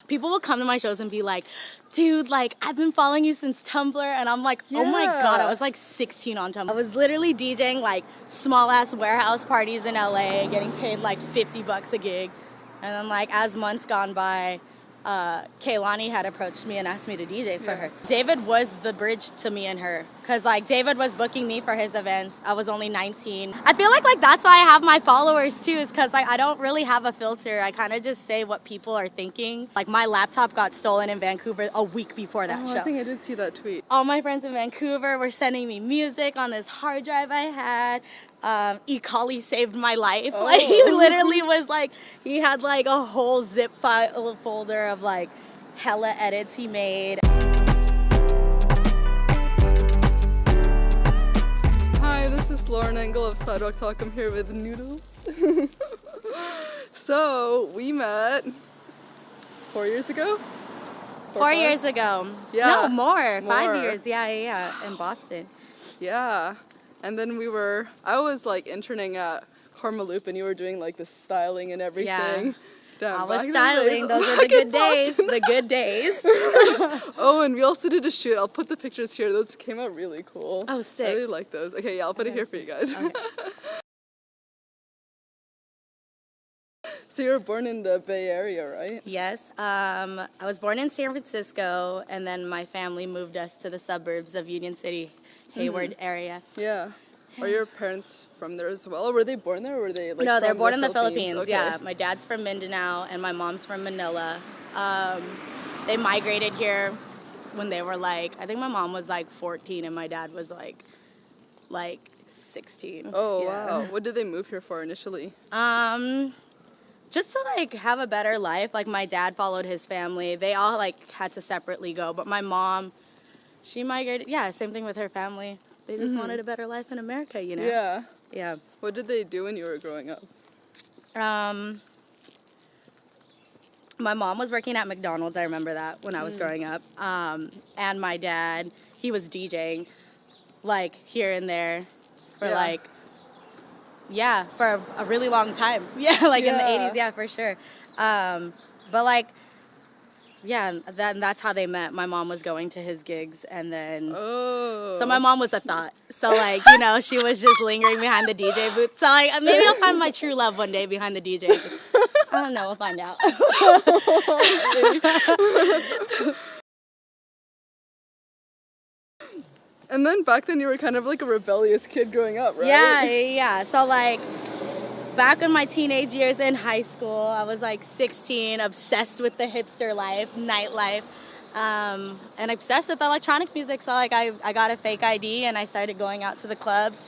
people will come to my shows and be like, dude, like, I've been following you since Tumblr. And I'm like, oh my God, I was like 16 on Tumblr. I was literally DJing like small ass warehouse parties in LA, getting paid like $50 a gig. And then like as months gone by, Kehlani had approached me and asked me to DJ for her. David was the bridge to me and her, because like David was booking me for his events. I was only 19. I feel like that's why I have my followers too, is because like I don't really have a filter. I kind of just say what people are thinking. Like my laptop got stolen in Vancouver a week before that show. I think I did see that tweet. All my friends in Vancouver were sending me music on this hard drive I had. E-Collie saved my life. Oh. Like he literally was like, he had like a whole zip file folder of like hella edits he made. Hi, this is Lauren Engel of Sidewalk Talk. I'm here with Noodles. So we met 4 years ago? 4 years ago. Yeah. No, more. 5 years. Yeah, in Boston. Yeah. And then I was like interning at Karmaloop and you were doing like the styling and everything. Yeah. Damn, I was styling. Those are the good days. The good days. Oh, and we also did a shoot. I'll put the pictures here. Those came out really cool. Oh, sick. I really like those. Okay, yeah, I'll put it here for you guys. Okay. So you were born in the Bay Area, right? Yes. I was born in San Francisco, and then my family moved us to the suburbs of Union City, Hayward area. Yeah. Are your parents from there as well? Or were they born there, or were they like No, they're from born in the Philippines. Okay. Yeah, my dad's from Mindanao and my mom's from Manila. They migrated here when they were like, I think my mom was like 14 and my dad was like 16. Oh, yeah. wow. What did they move here for initially? Just to like have a better life. Like my dad followed his family. They all like had to separately go, but my mom, she migrated. Yeah, same thing with her family. They just wanted a better life in America, you know? Yeah. Yeah. What did they do when you were growing up? My mom was working at McDonald's, I remember that, when I was growing up. And my dad, he was DJing, like, here and there for, for a really long time. Yeah, like in the 80s, yeah, for sure. But, like, yeah, that's how they met. My mom was going to his gigs, and then... Oh. So my mom was a thought. So, like, you know, she was just lingering behind the DJ booth. So, like, maybe I'll find my true love one day behind the DJ booth. I don't know. We'll find out. And then back then you were kind of like a rebellious kid growing up, right? Yeah. So, like, back in my teenage years in high school, I was, like, 16, obsessed with the hipster life, nightlife. And obsessed with electronic music, so like I got a fake ID and I started going out to the clubs,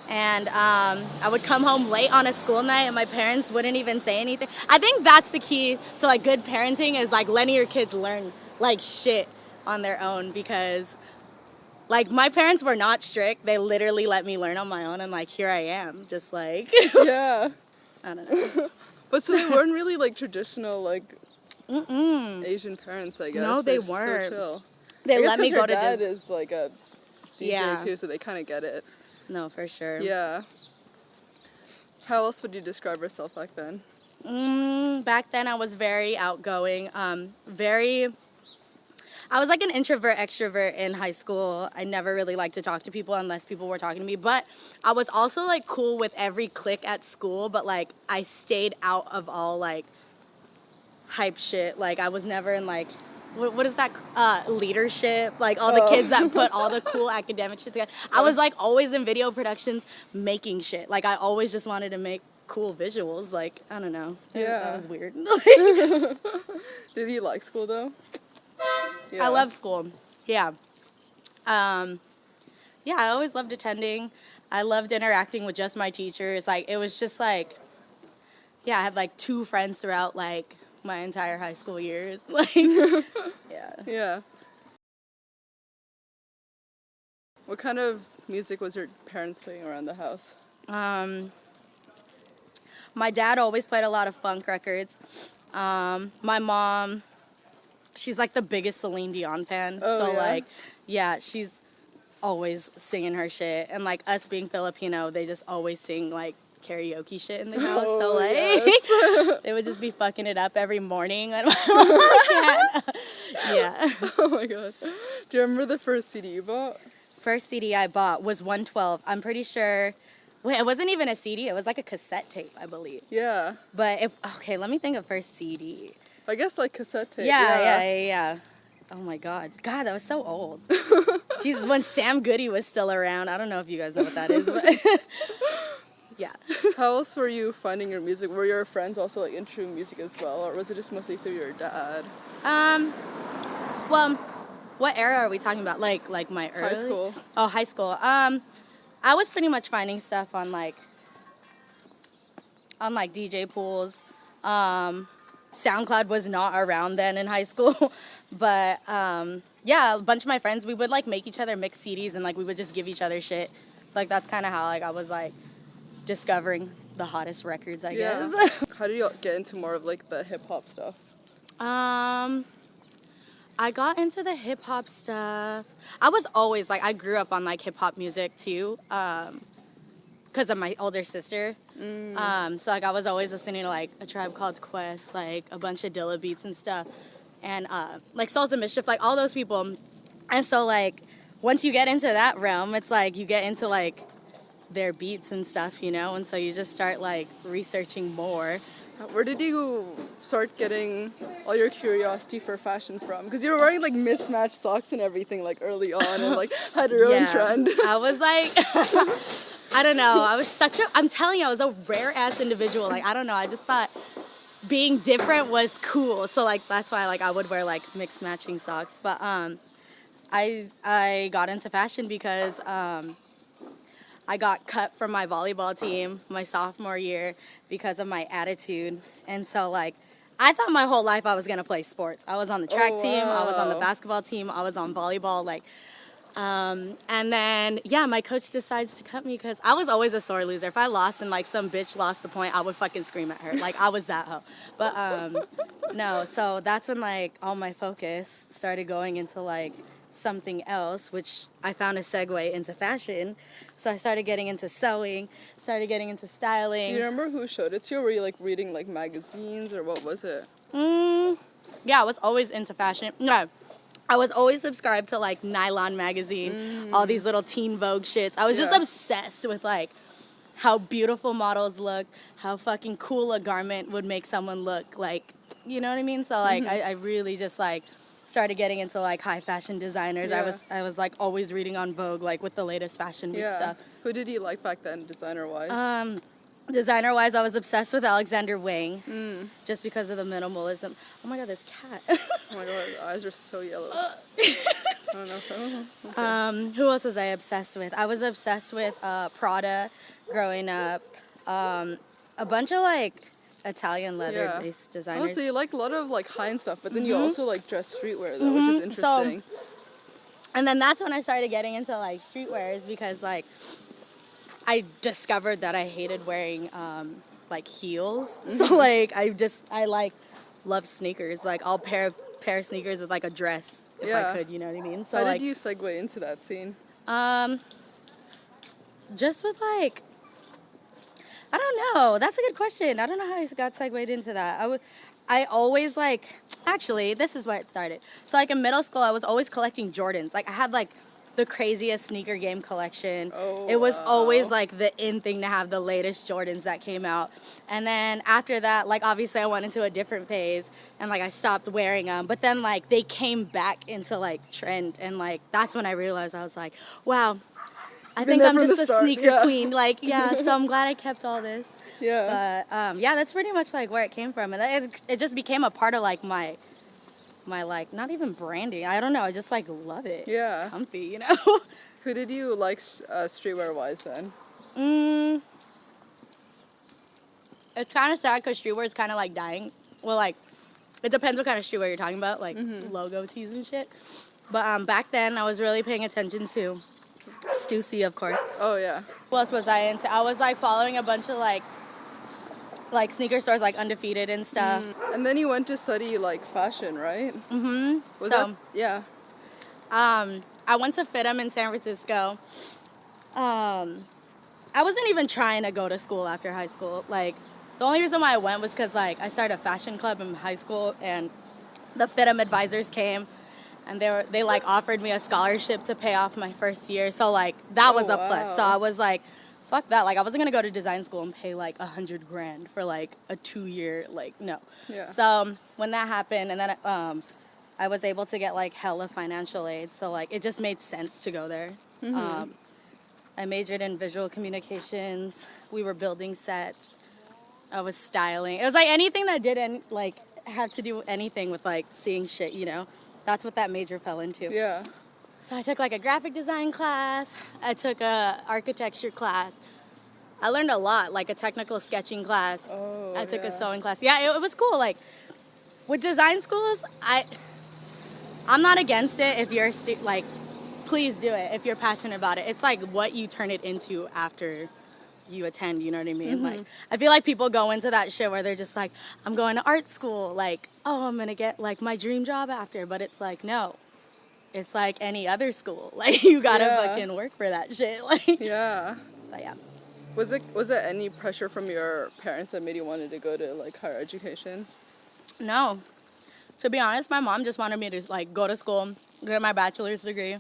and I would come home late on a school night and my parents wouldn't even say anything. I think that's the key to like good parenting, is like letting your kids learn like shit on their own, because like my parents were not strict. They literally let me learn on my own, and like here I am, just like Yeah. I don't know. But so they weren't really like traditional like Asian parents, I guess. No, they They're weren't. So chill. They I let me guess go to your dad Disney. is like a DJ too, so they kind of get it. No, for sure. Yeah. How else would you describe yourself back then? Back then I was very outgoing, I was like an introvert, extrovert in high school. I never really liked to talk to people unless people were talking to me, but I was also like cool with every clique at school, but like I stayed out of all like hype shit. Like I was never in like, what is that, leadership, like all the kids that put all the cool academic shit together. I was like always in video productions making shit. Like I always just wanted to make cool visuals. Like I don't know, that was weird. Did you like school though? I love school. Yeah. I always loved attending. I loved interacting with just my teachers. Like it was just like, I had like 2 friends throughout like my entire high school years. Like, Yeah. What kind of music was your parents playing around the house? My dad always played a lot of funk records. My mom, she's like the biggest Celine Dion fan. She's always singing her shit. And like us being Filipino, they just always sing like karaoke shit in the house. They would just be fucking it up every morning. And my mom can't Oh my god. Do you remember the first CD you bought? First CD I bought was 112. I'm pretty sure. Wait, it wasn't even a CD. It was like a cassette tape, I believe. Yeah. But okay, let me think of first CD. I guess like cassette tape. Yeah. Oh my God. God, that was so old. Jesus, when Sam Goody was still around. I don't know if you guys know what that is, but yeah. How else were you finding your music? Were your friends also like into music as well, or was it just mostly through your dad? Well, what era are we talking about? Like my early? High school. Oh, high school. I was pretty much finding stuff on DJ pools. SoundCloud was not around then in high school, but yeah, a bunch of my friends, we would like make each other mix CDs and like we would just give each other shit. So like that's kind of how like I was like discovering the hottest records, I guess. How did you get into more of like the hip hop stuff? I got into the hip hop stuff. I was always like, I grew up on like hip hop music too, because of my older sister. So like I was always listening to like A Tribe Called Quest, like a bunch of Dilla beats and stuff, and like Souls of Mischief, like all those people. And so like once you get into that realm, it's like you get into like their beats and stuff, you know, and so you just start like researching more. Where did you start getting all your curiosity for fashion from? Because you were wearing like mismatched socks and everything like early on and like had your own trend. I was like, I don't know. I'm telling you, I was a rare ass individual. Like, I don't know. I just thought being different was cool. So like, that's why like I would wear like mixed matching socks. But I got into fashion because I got cut from my volleyball team my sophomore year because of my attitude. And so, like, I thought my whole life I was going to play sports. I was on the track team. I was on the basketball team. I was on volleyball. Like, and then, yeah, my coach decides to cut me because I was always a sore loser. If I lost and, like, some bitch lost the point, I would fucking scream at her. Like, I was that hoe. But, no, so that's when, like, all my focus started going into, like, something else, which I found a segue into fashion. So I started getting into sewing, started getting into styling. Do you remember who showed it to you? Were you like reading like magazines or what was it? Yeah, I was always into fashion. No, I was always subscribed to like Nylon magazine, all these little teen Vogue shits. I was just obsessed with like how beautiful models look, how fucking cool a garment would make someone look, like, you know what I mean? So like I really just like started getting into like high fashion designers. I was like always reading on Vogue, like with the latest fashion week stuff. Who did you like back then, designer wise? Designer wise, I was obsessed with Alexander Wang, just because of the minimalism. Oh my god, this cat. Oh my god, his eyes are so yellow. I don't know. Okay. Who else was I obsessed with? I was obsessed with Prada growing up. A bunch of like Italian leather-based designers. Oh, so you like a lot of like high-end stuff, but then you also like dress streetwear though, which is interesting. So, and then that's when I started getting into like streetwear, is because like I discovered that I hated wearing like heels. So like I like love sneakers. Like I'll pair sneakers with like a dress if I could, you know what I mean? So how like, did you segue into that scene? Just with like, I don't know. That's a good question. I don't know how I got segued into that. I always like, actually, this is where it started. So like in middle school, I was always collecting Jordans. Like I had like the craziest sneaker game collection. It was always like the in thing to have the latest Jordans that came out. And then after that, like obviously I went into a different phase and like I stopped wearing them. But then like they came back into like trend, and like that's when I realized, I was like, wow, I think I'm just a sneaker queen. Like, yeah, so I'm glad I kept all this. Yeah. But yeah, that's pretty much like where it came from. And it just became a part of like my like, not even branding. I don't know. I just like love it. Yeah. It's comfy, you know? Who did you like streetwear wise then? It's kind of sad because streetwear is kind of like dying. Well, like, it depends what kind of streetwear you're talking about, like logo tees and shit. But back then, I was really paying attention to Stussy, of course. Oh, yeah. What else was I into? I was like following a bunch of like sneaker stores, like Undefeated and stuff. And then you went to study like fashion, right? Yeah. I went to FITM in San Francisco. I wasn't even trying to go to school after high school. Like, the only reason why I went was because like I started a fashion club in high school, and the FITM advisors came, and they like offered me a scholarship to pay off my first year. So like that was a plus. So I was like, fuck that. Like I wasn't gonna go to design school and pay like $100,000 for like a 2-year, like no. Yeah. So when that happened, and then I was able to get like hella financial aid. So like it just made sense to go there. I majored in visual communications. We were building sets. I was styling. It was like anything that didn't like have to do anything with like seeing shit, you know? That's what that major fell into. Yeah. So I took like a graphic design class. I took a architecture class. I learned a lot, like a technical sketching class. Oh, I took a sewing class. Yeah, it was cool. Like with design schools, I'm not against it if you're like, please do it if you're passionate about it. It's like what you turn it into after you attend, you know what I mean? Like I feel like people go into that shit where they're just like, I'm going to art school, like, oh, I'm gonna get like my dream job after, but it's like, no, it's like any other school. Like you gotta fucking work for that shit. Like yeah. But yeah. Was it any pressure from your parents that made you wanted to go to like higher education? No. To be honest, my mom just wanted me to like go to school, get my bachelor's degree,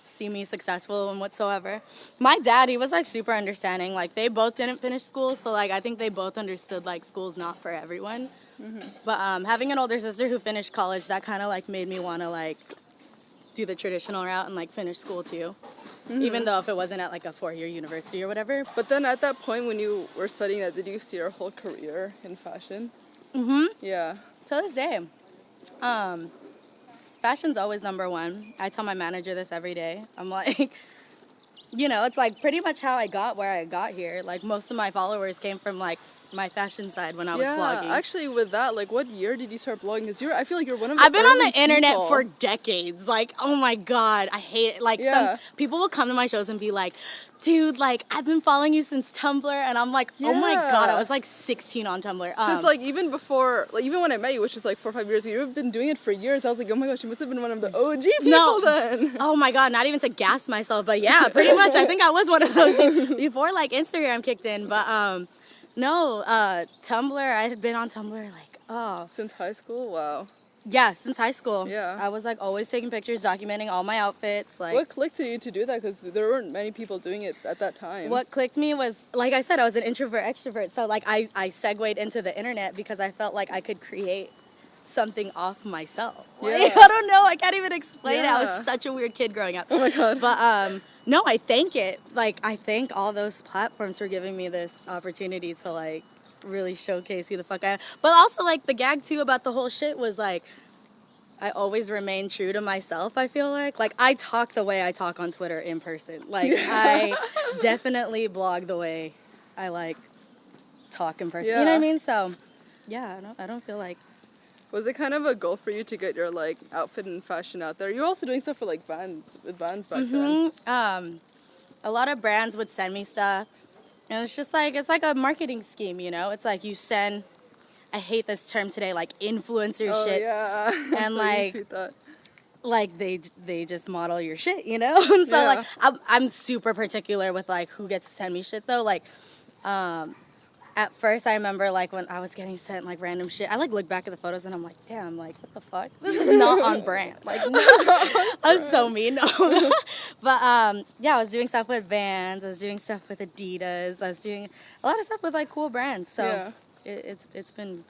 see me successful and whatsoever. My dad, he was like super understanding. Like they both didn't finish school, so like I think they both understood like school's not for everyone. But having an older sister who finished college, that kind of like made me want to like do the traditional route and like finish school too. Even though if it wasn't at like a 4-year university or whatever. But then at that point when you were studying that, did you see your whole career in fashion? Yeah. To this day. Fashion's always number one. I tell my manager this every day. I'm like, you know, it's like pretty much how I got where I got here. Like most of my followers came from like my fashion side when I was blogging. Yeah, actually with that, like what year did you start blogging? Because I feel like you're one of the I've been on the early internet people. for decades. Like, oh my God, I hate it. Like some people will come to my shows and be like, dude, like I've been following you since Tumblr, and I'm like, oh my God, I was like 16 on Tumblr. Because like even before, like even when I met you, which was like 4 or 5 years ago, you've been doing it for years. I was like, oh my gosh, you must have been one of the OG people then. Oh my God, not even to gas myself, but yeah, pretty much. I think I was one of those before like Instagram kicked in, but no, Tumblr. I had been on Tumblr like since high school. Wow. Yeah, since high school. Yeah. I was like always taking pictures, documenting all my outfits. Like, what clicked to you to do that? Because there weren't many people doing it at that time. What clicked me was, like I said, I was an introvert extrovert. So like I segued into the internet because I felt like I could create something off myself. Like, I don't know. I can't even explain it. I was such a weird kid growing up. Oh my God. But no, I thank it. Like I thank all those platforms for giving me this opportunity to like really showcase who the fuck I am. But also like the gag too about the whole shit was like I always remain true to myself, I feel like. Like I talk the way I talk on Twitter in person. Like I definitely blog the way I like talk in person. You know what I mean? So yeah, I don't feel like. Was it kind of a goal for you to get your like outfit and fashion out there? You're also doing stuff for like Vans back then. A lot of brands would send me stuff. And it's just like, it's like a marketing scheme, you know? It's like you send, I hate this term today, like influencer shit. Yeah. And like they just model your shit, you know? And so like, I'm super particular with like who gets to send me shit though. Like, at first I remember like when I was getting sent like random shit, I like look back at the photos and I'm like, damn, like what the fuck? This is not on brand. Like, no. I was so mean. No. But yeah, I was doing stuff with Vans, I was doing stuff with Adidas, I was doing a lot of stuff with like cool brands. So it's been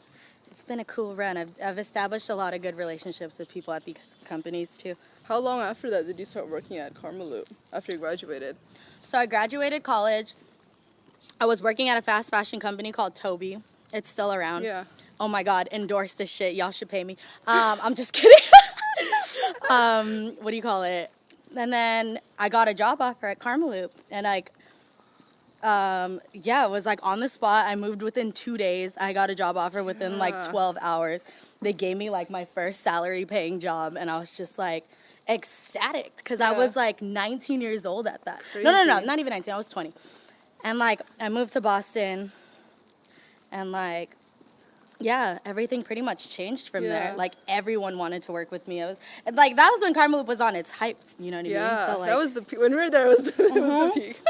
a cool run. I've established a lot of good relationships with people at these companies too. How long after that did you start working at Karmaloop after you graduated? So I graduated college. I was working at a fast fashion company called Toby. It's still around. Yeah. Oh my God, endorse this shit. Y'all should pay me. I'm just kidding. What do you call it? And then I got a job offer at Karmaloop. And like, it was like on the spot. I moved within 2 days. I got a job offer within like 12 hours. They gave me like my first salary paying job. And I was just like ecstatic because I was like 19 years old at that. Crazy. No, not even 19. I was 20. And, like, I moved to Boston, and, like, everything pretty much changed from there. Like, everyone wanted to work with me. It was, like, that was when Karmaloop was on its hype, you know what I mean? So, like, that was the peak. When we were there, it was the peak.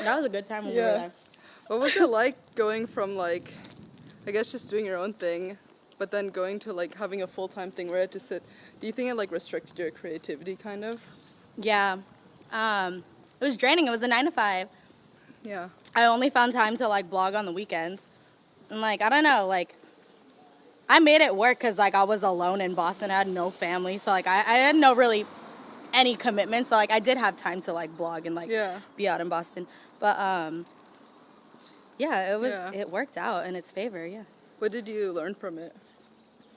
That was a good time when we were there. What was it like going from, like, I guess just doing your own thing but then going to like having a full-time thing where you had to sit, do you think it like restricted your creativity kind of? Yeah. It was draining. It was a 9 to 5. Yeah. I only found time to like blog on the weekends. And like, I don't know, like I made it work because like I was alone in Boston. I had no family. So like I had no really any commitments. So like I did have time to like blog and like be out in Boston. But it worked out in its favor, yeah. What did you learn from it?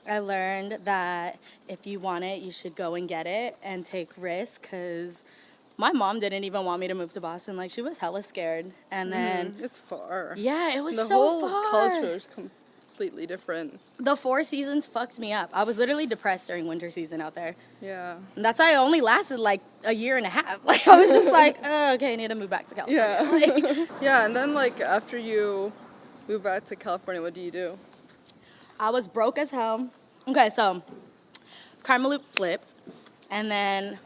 I learned that if you want it, you should go and get it and take risks, because my mom didn't even want me to move to Boston. Like, she was hella scared. And then... It's far. Yeah, it was so far. The far. whole culture is completely different. The 4 seasons fucked me up. I was literally depressed during winter season out there. Yeah. And that's why I only lasted, like, a year and a half. Like, I was just like, oh, okay, I need to move back to California. Yeah. Like, yeah, and then, like, after you move back to California, what do you do? I was broke as hell. Okay, so Karmaloop flipped, and then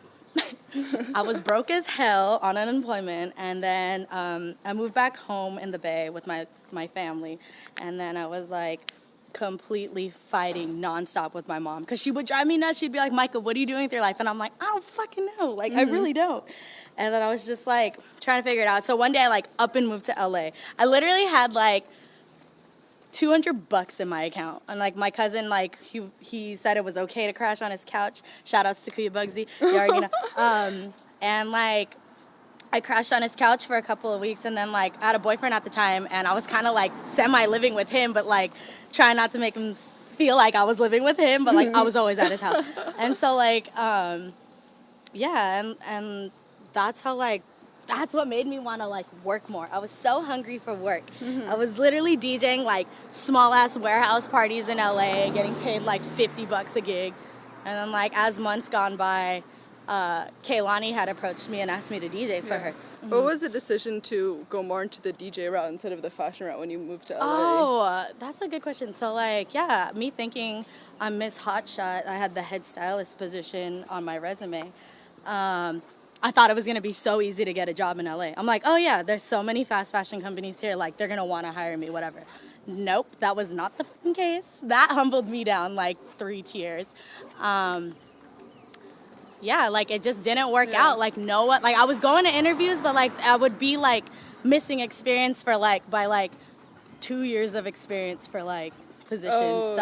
I was broke as hell on unemployment, and then I moved back home in the Bay with my family, and then I was like completely fighting nonstop with my mom, because she would drive me nuts. She'd be like, Micah, what are you doing with your life? And I'm like, I don't fucking know. Like, I really don't. And then I was just like trying to figure it out. So one day I like up and moved to LA. I literally had like $200 in my account, and like my cousin, like he said it was okay to crash on his couch. Shout outs to Kuya Bugsy, you already know. And like I crashed on his couch for a couple of weeks, and then like I had a boyfriend at the time, and I was kind of like semi living with him, but like trying not to make him feel like I was living with him, but like I was always at his house. And so like yeah, and that's how like that's what made me want to like work more. I was so hungry for work. I was literally DJing like small ass warehouse parties in LA, getting paid like $50 a gig. And then like as months gone by, Kehlani had approached me and asked me to DJ for her. What was the decision to go more into the DJ route instead of the fashion route when you moved to LA? Oh, that's a good question. So like, yeah, me thinking I'm Miss Hotshot, I had the head stylist position on my resume. I thought it was going to be so easy to get a job in LA. I'm like, oh yeah, there's so many fast fashion companies here, like they're going to want to hire me, whatever. Nope, that was not the fucking case. That humbled me down like 3 tiers. Yeah, like it just didn't work out. Like I was going to interviews, but like I would be like missing experience for like by like 2 years of experience for like positions.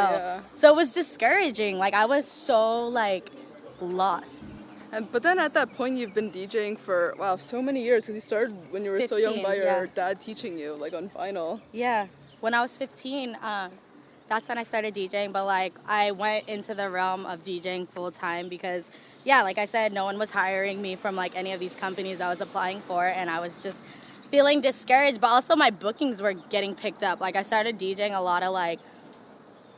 So it was discouraging. Like I was so like lost. But then at that point, you've been DJing for, wow, so many years, because you started when you were 15, so young by your dad teaching you, like on vinyl. Yeah, when I was 15, that's when I started DJing, but like I went into the realm of DJing full time because, yeah, like I said, no one was hiring me from like any of these companies I was applying for, and I was just feeling discouraged, but also my bookings were getting picked up. Like I started DJing a lot of like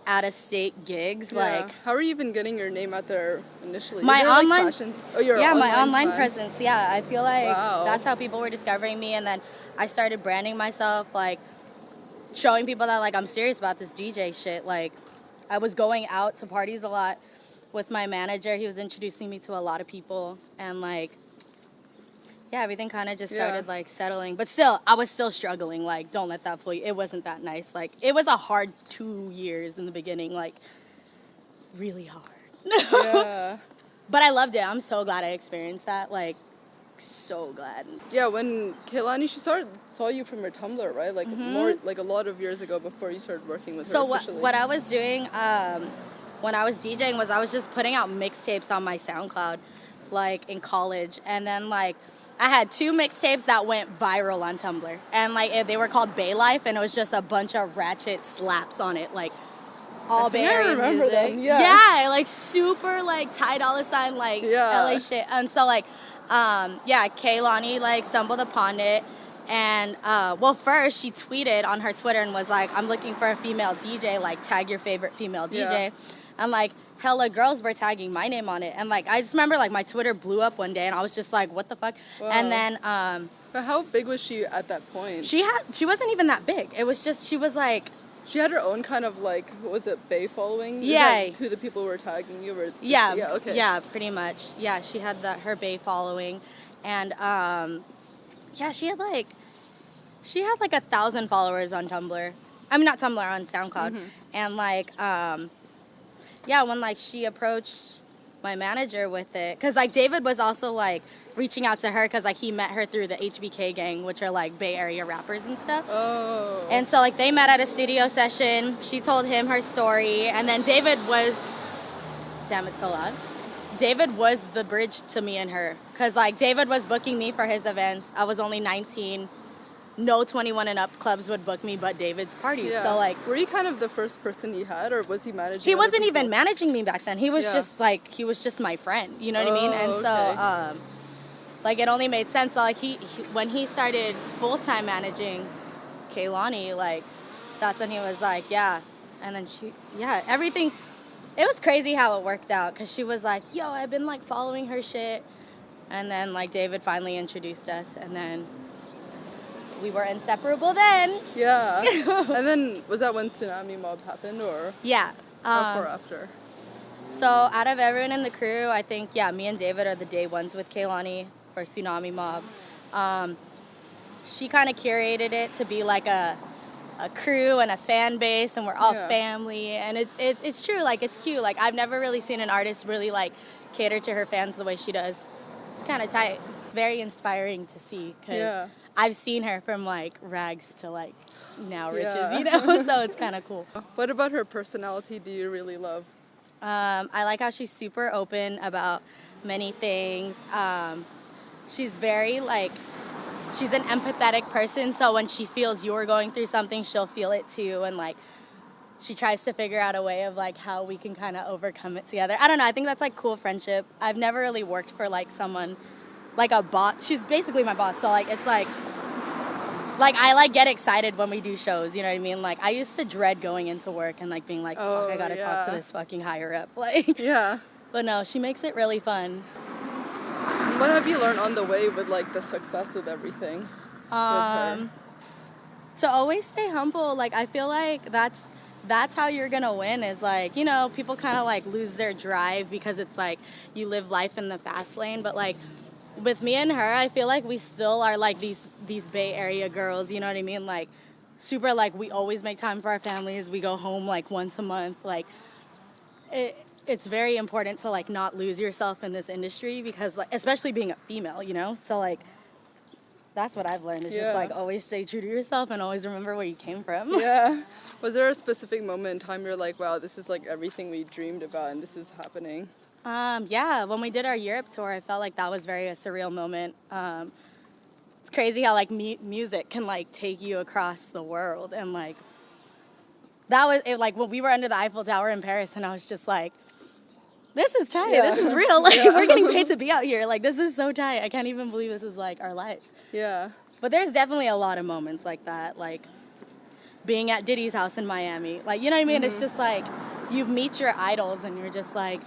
out-of-state gigs. Like, how are you even getting your name out there initially? My online, my online presence. Yeah, I feel like that's how people were discovering me, and then I started branding myself, like showing people that like I'm serious about this DJ shit. Like, I was going out to parties a lot with my manager. He was introducing me to a lot of people, and like, yeah, everything kind of just started like settling. But still, I was still struggling. Like, don't let that fool you. It wasn't that nice. Like, it was a hard 2 years in the beginning. Like, really hard. Yeah. But I loved it. I'm so glad I experienced that. Like, so glad. Yeah, when Kehlani, she saw you from her Tumblr, right? Like more like a lot of years ago before you started working with her. So what I was doing when I was DJing was I was just putting out mixtapes on my SoundCloud, like in college, and then like I had 2 mixtapes that went viral on Tumblr, and like they were called Bay Life, and it was just a bunch of ratchet slaps on it, like all Bay Area music. Them, yeah, like super like Ty Dolla $ign like LA shit, and so like Kehlani like stumbled upon it, and first she tweeted on her Twitter and was like, I'm looking for a female DJ, like tag your favorite female DJ, and like hella girls were tagging my name on it, and like I just remember like my Twitter blew up one day, and I was just like, what the fuck? Wow. And then but how big was she at that point? She wasn't even that big. It was just she was like, she had her own kind of like, what was it, Bay following? Yeah. Who the people were tagging you were? Yeah, pretty much. Yeah, she had her Bay following, and she had like 1,000 followers on Tumblr. I mean, not Tumblr, on SoundCloud, and like yeah, when like she approached my manager with it, because like David was also like reaching out to her because like he met her through the HBK gang, which are like Bay Area rappers and stuff. Oh. And so like they met at a studio session. She told him her story, and then David was, damn, it's so loud. David was the bridge to me and her, because like David was booking me for his events. I was only 19. No 21 and up clubs would book me but David's parties. Yeah. So like, were you kind of the first person he had, or was he managing? he other wasn't people? even managing me back then. He was just like, he was just my friend, you know what I mean? And so like it only made sense. So like he when he started full-time managing Kehlani, like that's when he was like, yeah. And then everything, it was crazy how it worked out, because she was like, yo, I've been like following her shit. And then like David finally introduced us, and then we were inseparable then. Yeah. And then, was that when Tsunami Mob happened, or? Yeah. Before or after? So out of everyone in the crew, I think, yeah, me and David are the day ones with Kehlani for Tsunami Mob. She kind of curated it to be like a crew and a fan base, and we're all family, and it's true, like it's cute. Like I've never really seen an artist really like cater to her fans the way she does. It's kind of tight. Very inspiring to see, because I've seen her from like rags to like now riches, you know. So it's kind of cool. What about her personality do you really love? I like how she's super open about many things. She's very like, she's an empathetic person, so when she feels you're going through something, she'll feel it too, and like she tries to figure out a way of like how we can kind of overcome it together. I don't know, I think that's like cool friendship. I've never really worked for like someone, like a boss. She's basically my boss, so like it's like I like get excited when we do shows, you know what I mean? Like I used to dread going into work and like being like, fuck, I gotta talk to this fucking higher up, like. Yeah. But no, she makes it really fun. What have you learned on the way with like the success of everything? With her? To always stay humble. Like I feel like that's how you're gonna win, is like, you know, people kind of like lose their drive because it's like you live life in the fast lane, but like with me and her, I feel like we still are like these Bay Area girls, you know what I mean? Like super, like we always make time for our families. We go home like once a month. Like it's very important to like not lose yourself in this industry, because like, especially being a female, you know? So like that's what I've learned, is just like always stay true to yourself and always remember where you came from. Yeah. Was there a specific moment in time you're like, wow, this is like everything we dreamed about and this is happening? Yeah, when we did our Europe tour, I felt like that was very a surreal moment. It's crazy how like music can like take you across the world, and like that was it. Like when we were under the Eiffel Tower in Paris, and I was just like, this is tight. This is real. Like we're getting paid to be out here. Like this is so tight. I can't even believe this is like our lives. Yeah. But there's definitely a lot of moments like that, like being at Diddy's house in Miami. Like, you know what I mean? It's just like you meet your idols and you're just like,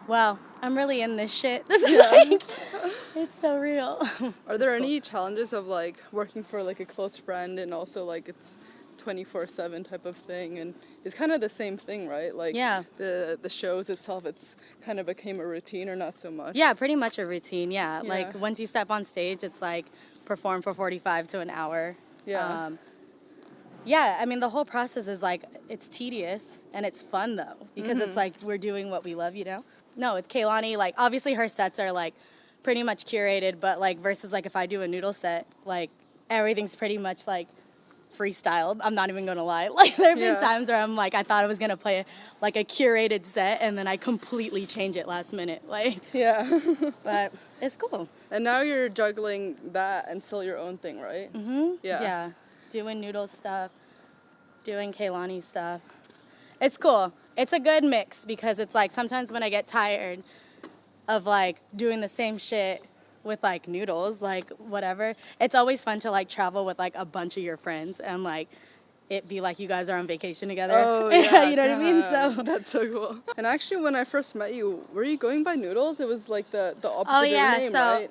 wow, I'm really in this shit. This is like, it's so real. Are there any challenges of like working for like a close friend, and also like it's 24/7 type of thing, and it's kind of the same thing, right? Like the shows itself, it's kind of became a routine, or not so much? Yeah, pretty much a routine. Yeah. Like once you step on stage, it's like perform for 45 to an hour. Yeah. I mean, the whole process is like, it's tedious and it's fun though, because it's like we're doing what we love, you know? No, with Kehlani, like obviously her sets are like pretty much curated, but like versus like if I do a Noodles set, like everything's pretty much like freestyled. I'm not even gonna lie. Like there have been times where I'm like, I thought I was gonna play like a curated set, and then I completely change it last minute. Like but it's cool. And now you're juggling that and still your own thing, right? Yeah. Doing Noodles stuff, doing Kehlani stuff. It's cool. It's a good mix, because it's like sometimes when I get tired of like doing the same shit with like Noodles, like whatever, it's always fun to like travel with like a bunch of your friends and like it be like you guys are on vacation together. Oh, yeah. You know what I mean? So that's so cool. And actually, when I first met you, were you going by Noodles? It was like the opposite of your name, right?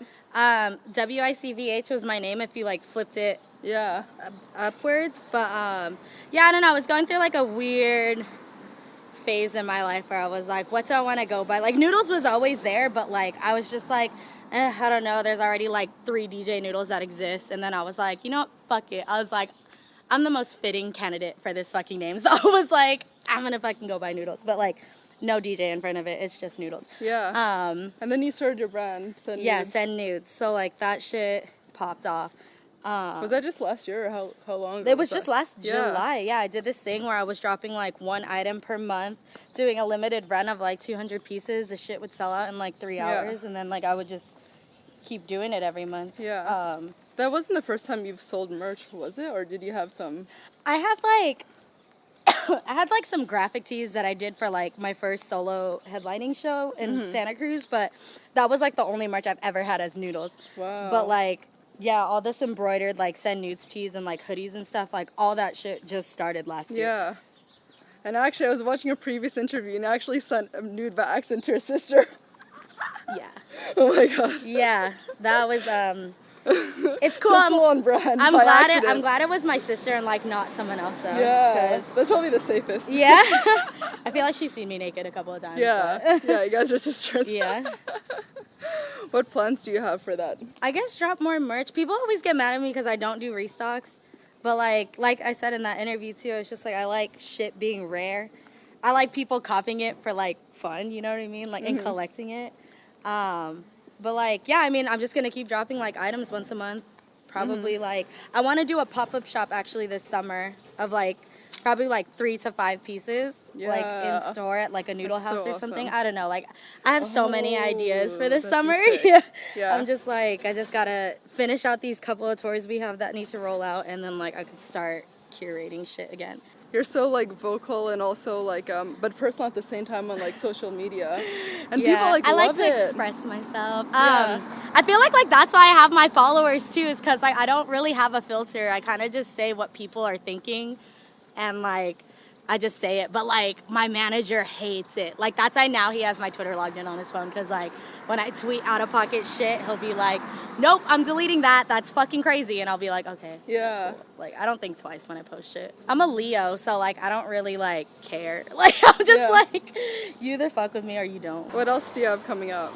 WICVH was my name if you like flipped it upwards. But I don't know, I was going through like a weird phase in my life where I was like, what do I want to go by? Like Noodles was always there, but like I was just like, I don't know, there's already like 3 DJ Noodles that exist. And then I was like, you know what, fuck it. I was like, I'm the most fitting candidate for this fucking name. So I was like, I'm gonna fucking go by Noodles. But like no DJ in front of it. It's just Noodles. Yeah. And then you started your brand, Send Noodz. Yeah, Send Noodz. So like that shit popped off. Was that just last year, or how long ago? It was just last July. Yeah, I did this thing where I was dropping like one item per month, doing a limited run of like 200 pieces. The shit would sell out in like 3 hours, and then like I would just keep doing it every month. Yeah. That wasn't the first time you've sold merch, was it? Or did you have some? I had like I had like some graphic tees that I did for like my first solo headlining show in Santa Cruz, but that was like the only merch I've ever had as Noodles. Wow. But like, yeah, all this embroidered like Send Noodz tees and like hoodies and stuff, like all that shit just started last year. Yeah. And actually, I was watching a previous interview and I actually sent a nude by accident to her sister. Yeah. Oh my god. Yeah, that was it's cool. So on brand. I'm glad it was my sister and like not someone else though. Yeah. That's probably the safest. Yeah. I feel like she's seen me naked a couple of times. Yeah. Yeah, you guys are sisters. Yeah. What plans do you have for that? I guess drop more merch. People always get mad at me because I don't do restocks. But like I said in that interview too, it's just like I like shit being rare. I like people copying it for like fun, you know what I mean? Like and collecting it. But like, yeah, I mean, I'm just gonna keep dropping like items once a month. Probably like I want to do a pop-up shop actually this summer of like probably like 3 to 5 pieces. Like in store at like a noodle house or something. I don't know. Like I have so many ideas for this summer. Yeah. I'm just like I just gotta finish out these couple of tours we have that need to roll out, and then like I could start curating shit again. You're so like vocal and also like but personal at the same time on like social media, and people like I love like to it. express myself. I feel like that's why I have my followers too, is because like I don't really have a filter. I kind of just say what people are thinking, and like I just say it. But like my manager hates it. Like that's why now he has my Twitter logged in on his phone, because like when I tweet out of pocket shit, he'll be like, "Nope, I'm deleting that. That's fucking crazy." And I'll be like, "Okay." Yeah. Cool. Like I don't think twice when I post shit. I'm a Leo, so like I don't really like care. Like I'm just like, you either fuck with me or you don't. What else do you have coming up?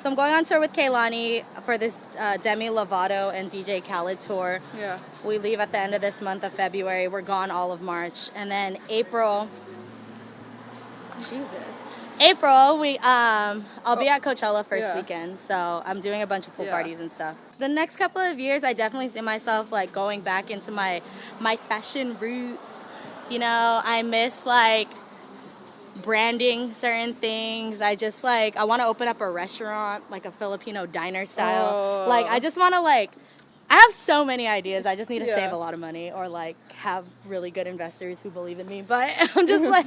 So I'm going on tour with Kehlani for this Demi Lovato and DJ Khaled tour. Yeah. We leave at the end of this month of February. We're gone all of March. And then April, I'll be at Coachella first weekend. So I'm doing a bunch of pool parties and stuff. The next couple of years, I definitely see myself like going back into my fashion roots. You know, I miss like branding certain things. I just like I want to open up a restaurant, like a Filipino diner style. Like I just want to like I have so many ideas. I just need to save a lot of money or like have really good investors who believe in me. But I'm just like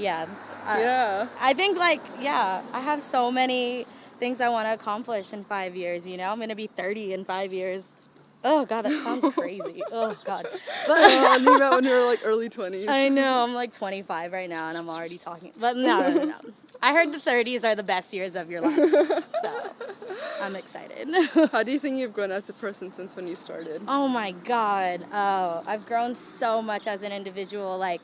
I think like I have so many things I want to accomplish in 5 years, you know? I'm going to be 30 in 5 years. Oh, God, that sounds crazy. Oh, God. But you met when you were, like, early 20s. I know. I'm, like, 25 right now, and I'm already talking. But no. I heard the 30s are the best years of your life. So, I'm excited. How do you think you've grown as a person since when you started? Oh, my God. Oh, I've grown so much as an individual. Like,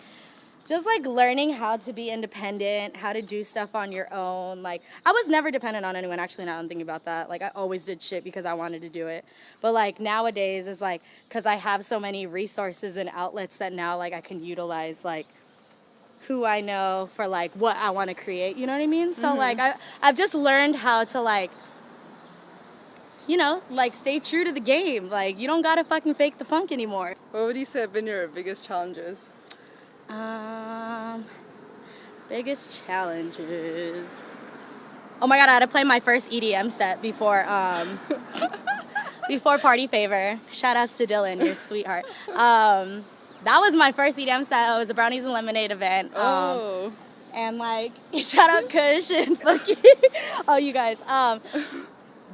just, like, learning how to be independent, how to do stuff on your own. Like, I was never dependent on anyone. Actually, now I'm thinking about that. Like, I always did shit because I wanted to do it. But, like, nowadays, it's, like, because I have so many resources and outlets that now, like, I can utilize, like, who I know for, like, what I want to create. You know what I mean? So, like, I've just learned how to, like, you know, like, stay true to the game. Like, you don't got to fucking fake the funk anymore. What would you say have been your biggest challenges? Biggest challenges. Oh my God, I had to play my first EDM set before Party Favor. Shout outs to Dylan, your sweetheart. That was my first EDM set. It was a Brownies and Lemonade event. And like, shout out Kush and fucking oh you guys.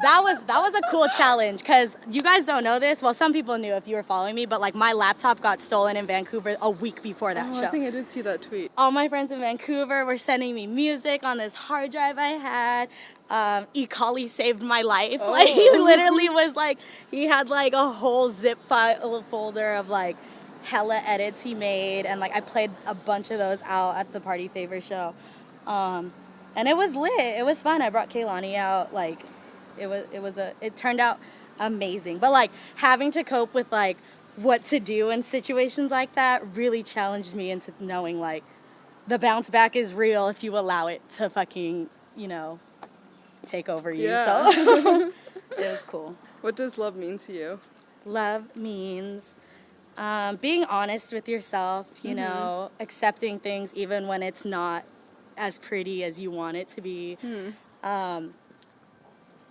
That was a cool challenge, because you guys don't know this. Well, some people knew if you were following me, but like my laptop got stolen in Vancouver a week before that show. I think I did see that tweet. All my friends in Vancouver were sending me music on this hard drive I had. E. Collie saved my life. Like he literally was like, he had like a whole zip file folder of like hella edits he made, and like I played a bunch of those out at the Party Favor show. And it was lit. It was fun. I brought Kehlani out. Like it turned out amazing. But like having to cope with like what to do in situations like that really challenged me into knowing like the bounce back is real if you allow it to fucking, you know, take over you. Yeah. So it was cool. What does love mean to you? Love means being honest with yourself, you know, accepting things even when it's not as pretty as you want it to be.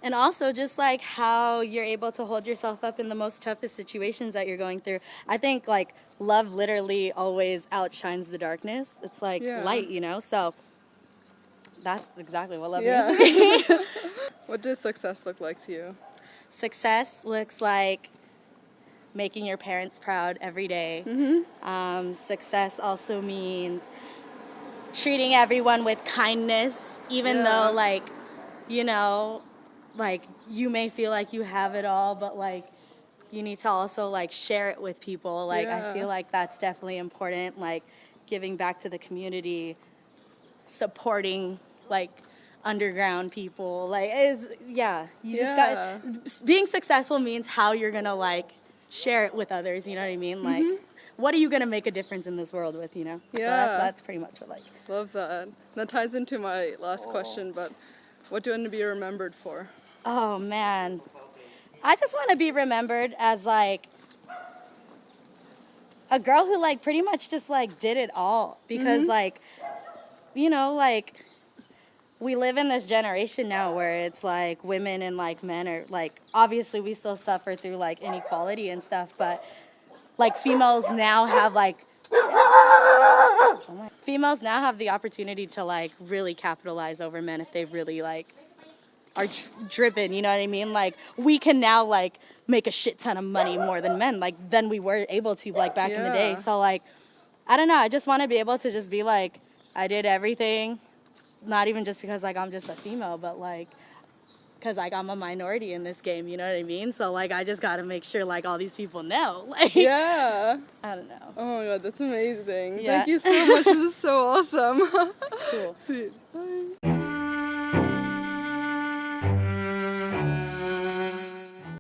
And also just like how you're able to hold yourself up in the most toughest situations that you're going through. I think like love literally always outshines the darkness. It's like light, you know? So that's exactly what love means to me. What does success look like to you? Success looks like making your parents proud every day. Success also means treating everyone with kindness, even though, like, you know, like, you may feel like you have it all, but, like, you need to also, like, share it with people. Like, I feel like that's definitely important, like, giving back to the community, supporting, like, underground people. Like, it's, you just got, being successful means how you're gonna, like, share it with others, you know what I mean? Like, what are you gonna make a difference in this world with, you know? So that's pretty much what, like. Love that. That ties into my last question, but what do you want to be remembered for? Oh, man. I just want to be remembered as, like, a girl who, like, pretty much just, like, did it all. Because, like, you know, like, we live in this generation now where it's, like, women and, like, men are, like, obviously we still suffer through, like, inequality and stuff, but, like, females now have, like, females now have the opportunity to, like, really capitalize over men if they really, like, are driven, you know what I mean? Like, we can now, like, make a shit ton of money more than men, like, than we were able to, like, back in the day. So, like, I don't know, I just want to be able to just be, like, I did everything, not even just because, like, I'm just a female, but, like, because, like, I'm a minority in this game, you know what I mean? So, like, I just got to make sure, like, all these people know. Like, I don't know. Oh, my God, that's amazing. Thank you so much. This is so awesome. Cool. Sweet.